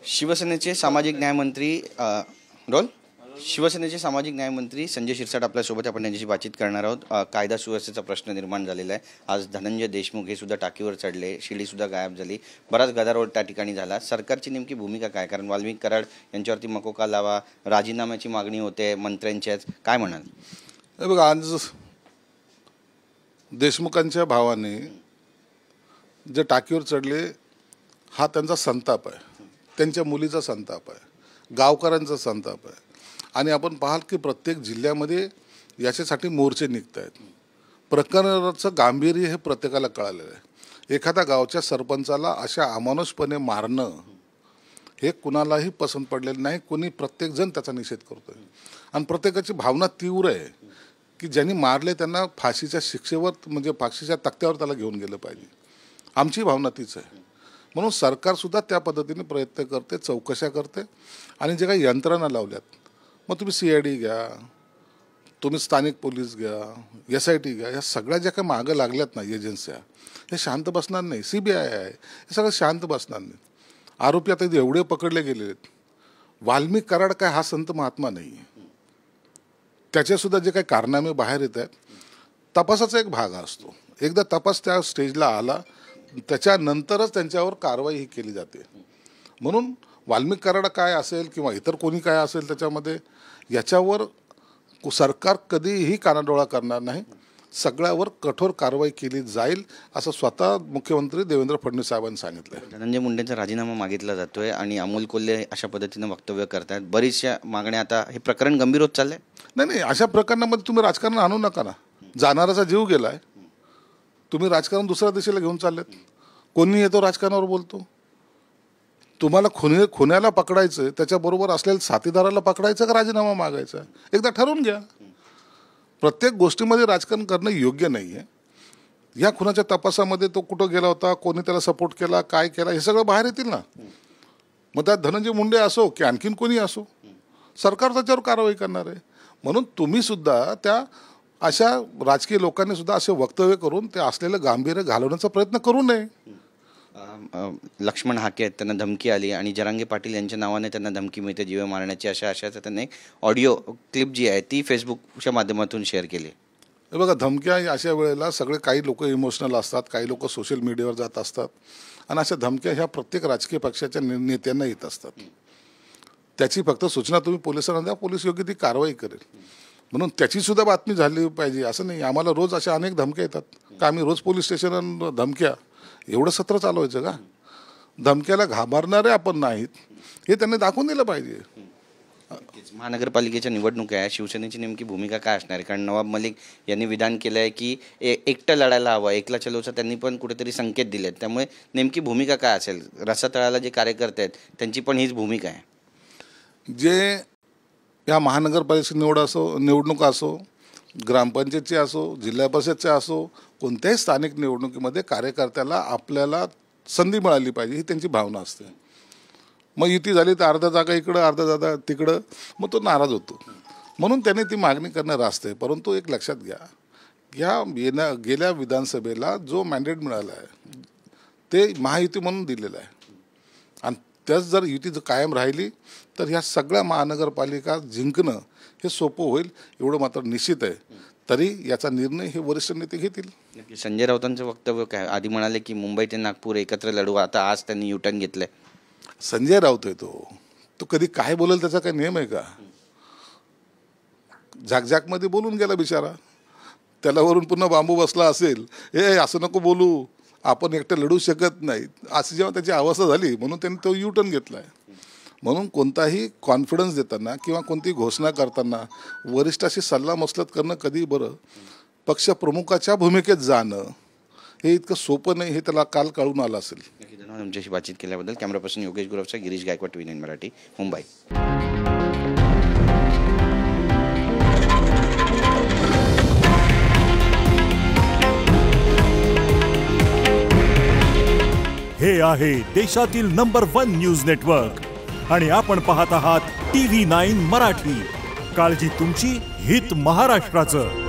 शिवसेनेचे सामाजिक न्यायमंत्री संजय शिरसाट आपल्यासोबत, आपण त्यांच्याशी बातचीत करणार आहोत। कायदा सुव्यवस्थेचा प्रश्न निर्माण झालेला आहे। आज धनंजय देशमुख हे सुद्धा टाकीवर चढले, शिडीसुद्धा गायब झाली, बराच गदारोळ त्या ठिकाणी झाला। सरकारची नेमकी भूमिका काय? कारण वाल्मिक कराड यांच्यावरती मकोका लावा, राजीनाम्याची मागणी होते मंत्र्यांच्याच, काय म्हणाल? हे बघा, आज देशमुखांच्या भावाने जे टाकीवर चढले हा त्यांचा संताप आहे, त्यांच्या मुलीचा संताप आहे, गावकऱ्यांचा संताप आहे। आणि आपण पाहाल की प्रत्येक जिल्ह्यामध्ये याच्यासाठी मोर्चे निघत आहेत। प्रकरणाचं गांभीर्य हे प्रत्येकाला कळालेलं आहे। एखाद्या गावच्या सरपंचाला अशा अमानुषपणे मारणं हे कुणालाही पसंत पडलेलं नाही। प्रत्येकजण त्याचा निषेध करतोय आणि प्रत्येकाची भावना तीव्र आहे की ज्यांनी मारले त्यांना फाशीच्या शिक्षेवर, म्हणजे फाशीच्या तख्त्यावर त्याला घेऊन गेलं पाहिजे। आमची भावना तीच आहे। म्हणून सरकारसुद्धा त्या पद्धतीने प्रयत्न करते, चौकशा करते आणि जे काही यंत्रणा लावल्यात, मग तुम्ही CID घ्या, तुम्ही स्थानिक पोलीस घ्या, SIT घ्या, या सगळ्या ज्या काही मागं लागल्यात ना एजन्स्या, हे शांत बसणार नाही। CBI आहे, हे सगळं शांत बसणार नाही। आरोपी आता एवढे पकडले गेलेले आहेत। वाल्मिक कराड काय हा संत महात्मा नाही आहे, त्याचेसुद्धा जे काही कारनामे बाहेर येत आहेत तपासाचा एक भाग असतो। एकदा तपास त्या स्टेजला आला त्याच्यानंतरच त्यांच्यावर कारवाई ही केली जाते। म्हणून वाल्मिक कराड काय असेल किंवा इतर कोणी काय असेल त्याच्यामध्ये, याच्यावर सरकार कधीही कानाडोळा करणार नाही। सगळ्यावर कठोर कारवाई केली जाईल असं स्वतः मुख्यमंत्री देवेंद्र फडणवीस साहेबांनी सांगितलं। धनंजय मुंडेंचा राजीनामा मागितला जातोय आणि अमोल कोल्हे अशा पद्धतीने वक्तव्य करतात। बरीचशा मागण्या, आता हे प्रकरण गंभीर होत चाललंय। नाही, अशा प्रकरणामध्ये तुम्ही राजकारण आणू नका ना। जाणाराचा जीव गेलाय, तुम्ही राजकारण दुसऱ्या दिशेला घेऊन चाललेत। कोणी येतो राजकारणावर बोलतो, तुम्हाला खुन्याला पकडायचं, त्याच्याबरोबर असलेल्या साथीदाराला पकडायचं का राजीनामा मागायचा, एकदा ठरवून घ्या। प्रत्येक गोष्टीमध्ये राजकारण करणं योग्य नाही आहे। या खुनाच्या तपासामध्ये तो कुठं गेला होता, कोणी त्याला सपोर्ट केला, काय केला, हे सगळं बाहेर येतील ना। मग त्यात धनंजय मुंडे असो की आणखीन कोणी असो, सरकार त्याच्यावर कारवाई करणार आहे। म्हणून तुम्ही सुद्धा त्या अशा राजकीय लोकांनी सुद्धा असे वक्तव्य करून ते असलेलं गांभीर्य घालवण्याचा प्रयत्न करू नये। लक्ष्मण हाके आहेत, त्यांना धमकी आली आणि जरांगे पाटील यांच्या नावाने त्यांना धमकी मिळते जीवे मारण्याची, अशाचं त्यांनी एक ऑडिओ क्लिप जी आहे ती फेसबुकच्या माध्यमातून शेअर केली। हे बघा, धमक्या अशा वेळेला सगळे काही लोक इमोशनल असतात, काही लोक सोशल मीडियावर जात असतात आणि अशा धमक्या ह्या प्रत्येक राजकीय पक्षाच्या नेत्यांना येत असतात। त्याची फक्त सूचना तुम्ही पोलिसांना द्या, पोलीस योग्य ती कारवाई करेल। म्हणून त्याची सुद्धा बातमी झाली पाहिजे असं नाही। आम्हाला रोज अशा अनेक धमक्या येतात का आम्ही रोज पोलीस स्टेशनवर धमक्या, एवढं सत्र चालवायचं का? धमक्याला घाबरणारे आपण नाहीत हे त्यांनी दाखवून दिलं पाहिजे। महानगरपालिकेच्या निवडणुका आहे, शिवसेनेची नेमकी भूमिका काय असणार आहे? कारण नवाब मलिक यांनी विधान केलं आहे की एकटं लढायला हवं, एकला चलोचा त्यांनी पण कुठेतरी संकेत दिलेत। त्यामुळे नेमकी भूमिका काय असेल? रसातळाला जे कार्यकर्ते आहेत त्यांची पण हीच भूमिका आहे। जे या महानगरपालिकेची निवडणुका असो, ग्रामपंचायतची असो, जिल्हा परिषदच्या असो, कोणत्याही स्थानिक निवडणुकीमध्ये कार्यकर्त्याला आपल्याला संधी मिळाली पाहिजे ही त्यांची भावना असते। मग युती झाली तर अर्धा जागा इकडं, अर्धा जागा तिकडं, मग तो नाराज होतो। म्हणून त्याने ती मागणी करणं रास्त आहे। परंतु एक लक्षात घ्या, गेल्या विधानसभेला जो मॅन्डेट मिळाला आहे ते महायुती म्हणून दिलेलं आहे आणि त्याच जर युती कायम राहिली तर ह्या सगळ्या महानगरपालिका जिंकणं हे सोपं होईल, एवढं मात्र निश्चित आहे। तरी याचा निर्णय हे वरिष्ठ नेते घेतील। संजय राऊतांचं वक्तव्य काय? आधी म्हणाले की मुंबई ते नागपूर एकत्र लढू, आता आज त्यांनी युटर्न घेतलंय। संजय राऊत आहे तो कधी काय बोलेल त्याचा काही नियम आहे का? झाकझाकमध्ये बोलून गेला बिचारा, त्याला वरून पुन्हा बांबू बसला असेल, असं नको बोलू, आपण एकटं लढू शकत नाही, अशी जेव्हा त्याची अवस्था झाली म्हणून त्यांनी तो युटर्न घेतलाय। म्हणून कोणताही कॉन्फिडन्स देताना किंवा कोणती घोषणा करताना वरिष्ठाशी सल्लामसलत करणं कधी बरं, पक्षप्रमुखाच्या भूमिकेत जाणं हे इतकं सोपं नाही, हे त्याला काल कळून आलं असेल। धन्यवाद तुमच्याशी बातचीत केल्याबद्दल। कॅमेरा पर्सन योगेश गुरवचा, गिरीश गायकवाड, TV9 मराठी, मुंबई। हे आहे देशातील नंबर 1 न्यूज नेटवर्क आणि आपण पाहत आहात TV9 मराठी। काळजी तुमची, हित महाराष्ट्राचं।